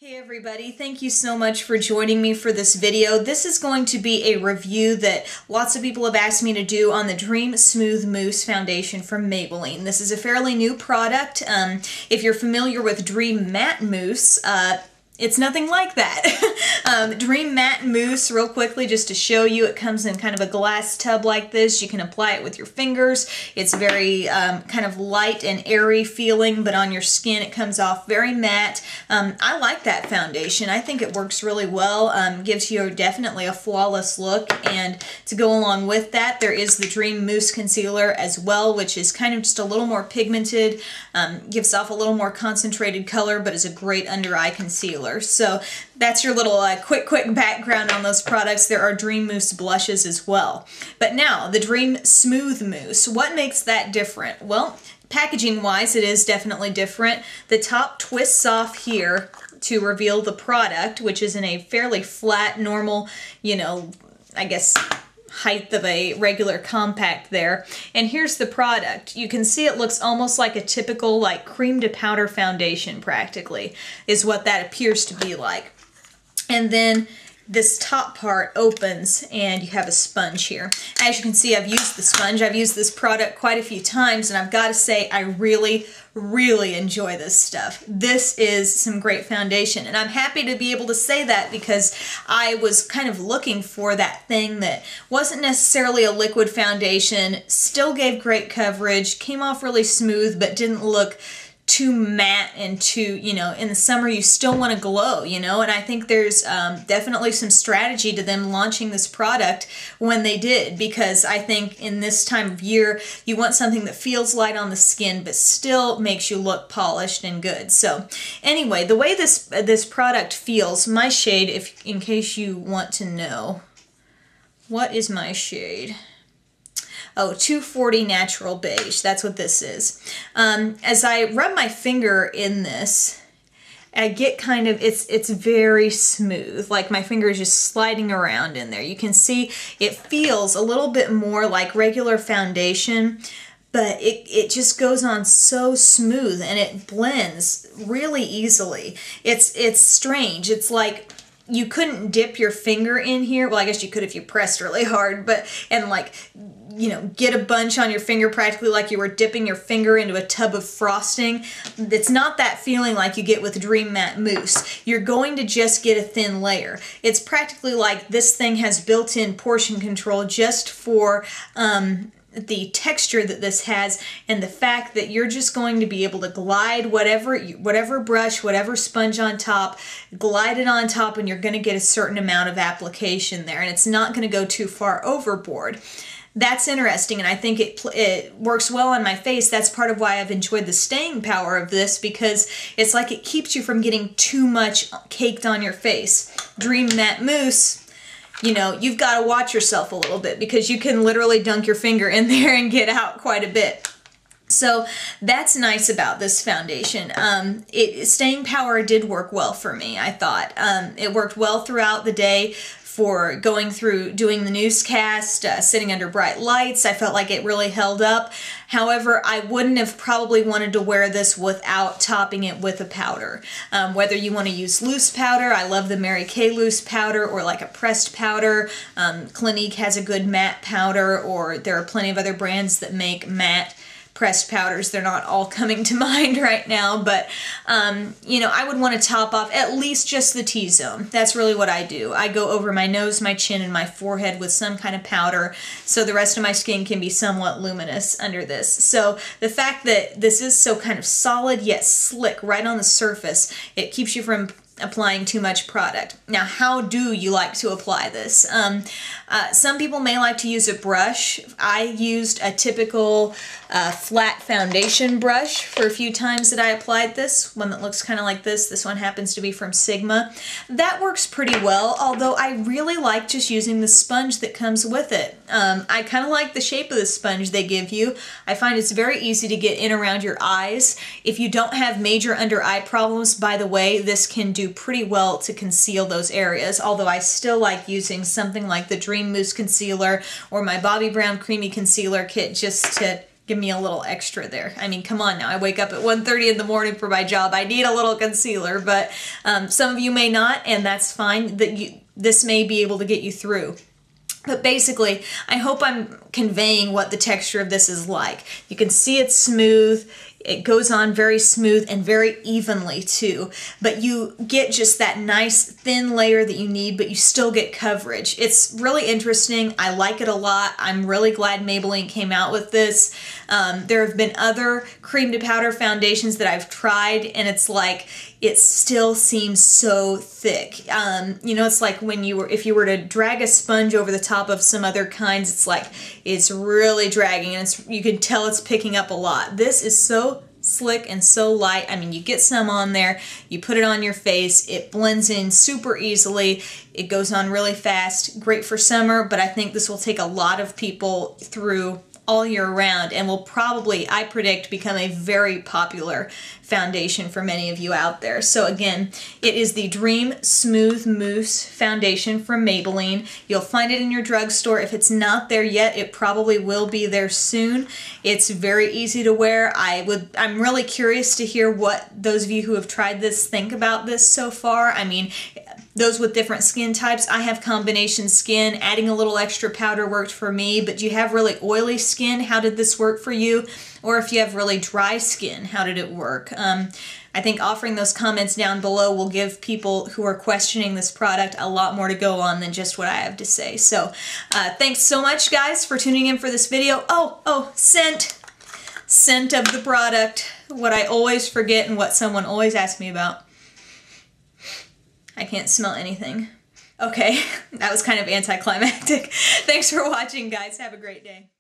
Hey everybody, thank you so much for joining me for this video. This is going to be a review that lots of people have asked me to do on the Dream Smooth Mousse foundation from Maybelline. This is a fairly new product. If you're familiar with Dream Matte Mousse, it's nothing like that. Dream Matte Mousse, real quickly, just to show you, it comes in kind of a glass tub like this. You can apply it with your fingers. It's very kind of light and airy feeling, but on your skin it comes off very matte. I like that foundation. I think it works really well. Gives you definitely a flawless look, and to go along with that, there is the Dream Mousse Concealer as well, which is kind of just a little more pigmented, gives off a little more concentrated color, but is a great under-eye concealer. So that's your little quick background on those products. There are Dream Mousse blushes as well. But now, the Dream Smooth Mousse. What makes that different? Well, packaging-wise, it is definitely different. The top twists off here to reveal the product, which is in a fairly flat, normal, I guess, height of a regular compact there. And here's the product. You can see it looks almost like a typical cream to powder foundation practically, is what that appears to be like. And then this top part opens and you have a sponge here. As you can see, I've used the sponge. I've used this product quite a few times, and I've got to say I really enjoy this stuff. This is some great foundation, and I'm happy to be able to say that because I was kind of looking for that thing that wasn't necessarily a liquid foundation, still gave great coverage, came off really smooth, but didn't look too matte and too, in the summer you still want to glow, and I think there's definitely some strategy to them launching this product when they did, because I think in this time of year you want something that feels light on the skin but still makes you look polished and good. So anyway, the way this product feels, my shade, in case you want to know, what is my shade? Oh, 240 Natural Beige. That's what this is. As I rub my finger in this, I get kind of, it's very smooth. Like my finger is just sliding around in there. You can see it feels a little bit more like regular foundation, but it just goes on so smooth and it blends really easily. It's strange. It's like you couldn't dip your finger in here. Well, I guess you could if you pressed really hard, and get a bunch on your finger practically like you were dipping your finger into a tub of frosting. It's not that feeling like you get with Dream Matte Mousse. You're going to just get a thin layer. It's practically like this thing has built-in portion control just for the texture that this has, and the fact that you're just going to be able to glide whatever brush, whatever sponge on top, glide it on top, and you're going to get a certain amount of application there, and it's not going to go too far overboard. That's interesting, and I think it works well on my face. That's part of why I've enjoyed the staying power of this, because it's like it keeps you from getting too much caked on your face. Dream Matte Mousse, you've got to watch yourself a little bit, because you can literally dunk your finger in there and get out quite a bit. So that's nice about this foundation. Staying power did work well for me, I thought. It worked well throughout the day for going through doing the newscast, sitting under bright lights. I felt like it really held up. However, I wouldn't have probably wanted to wear this without topping it with a powder. Whether you want to use loose powder, I love the Mary Kay loose powder, or like a pressed powder. Clinique has a good matte powder, or there are plenty of other brands that make matte pressed powders. They're not all coming to mind right now, but I would want to top off at least just the T-zone. That's really what I do. I go over my nose, my chin, and my forehead with some kind of powder, so the rest of my skin can be somewhat luminous under this. So the fact that this is so kind of solid yet slick right on the surface, it keeps you from applying too much product. Now, how do you like to apply this? Some people may like to use a brush. I used a typical flat foundation brush for a few times that I applied this, one that looks kind of like this. This one happens to be from Sigma. That works pretty well, although I really like just using the sponge that comes with it. I kind of like the shape of the sponge they give you. I find it's very easy to get in around your eyes. If you don't have major under eye problems, by the way, this can do pretty well to conceal those areas, although I still like using something like the Dream Mousse Concealer or my Bobbi Brown Creamy Concealer Kit just to give me a little extra there. I mean, come on now. I wake up at 1:30 in the morning for my job. I need a little concealer, but some of you may not, and that's fine. This may be able to get you through. But basically, I hope I'm conveying what the texture of this is like. You can see it's smooth. It goes on very smooth and very evenly too, but you get just that nice thin layer that you need, but you still get coverage. It's really interesting. I like it a lot. I'm really glad Maybelline came out with this. There have been other cream to powder foundations that I've tried, and it's like, it still seems so thick. You know, it's like when if you were to drag a sponge over the top of some other kinds, it's like, it's really dragging, and you can tell it's picking up a lot. This is so slick and so light. I mean, you get some on there, you put it on your face, it blends in super easily, it goes on really fast, great for summer, but I think this will take a lot of people through all year round and will probably, I predict, become a very popular foundation for many of you out there. So again, it is the Dream Smooth Mousse foundation from Maybelline. You'll find it in your drugstore. If it's not there yet, it probably will be there soon. It's very easy to wear. I'm really curious to hear what those of you who have tried this think about this so far. I mean, those with different skin types. I have combination skin. Adding a little extra powder worked for me, but do you have really oily skin? How did this work for you? Or if you have really dry skin, how did it work? I think offering those comments down below will give people who are questioning this product a lot more to go on than just what I have to say. So thanks so much, guys, for tuning in for this video. Oh, scent of the product. What I always forget and what someone always asks me about. I can't smell anything. Okay, that was kind of anticlimactic. Thanks for watching, guys. Have a great day.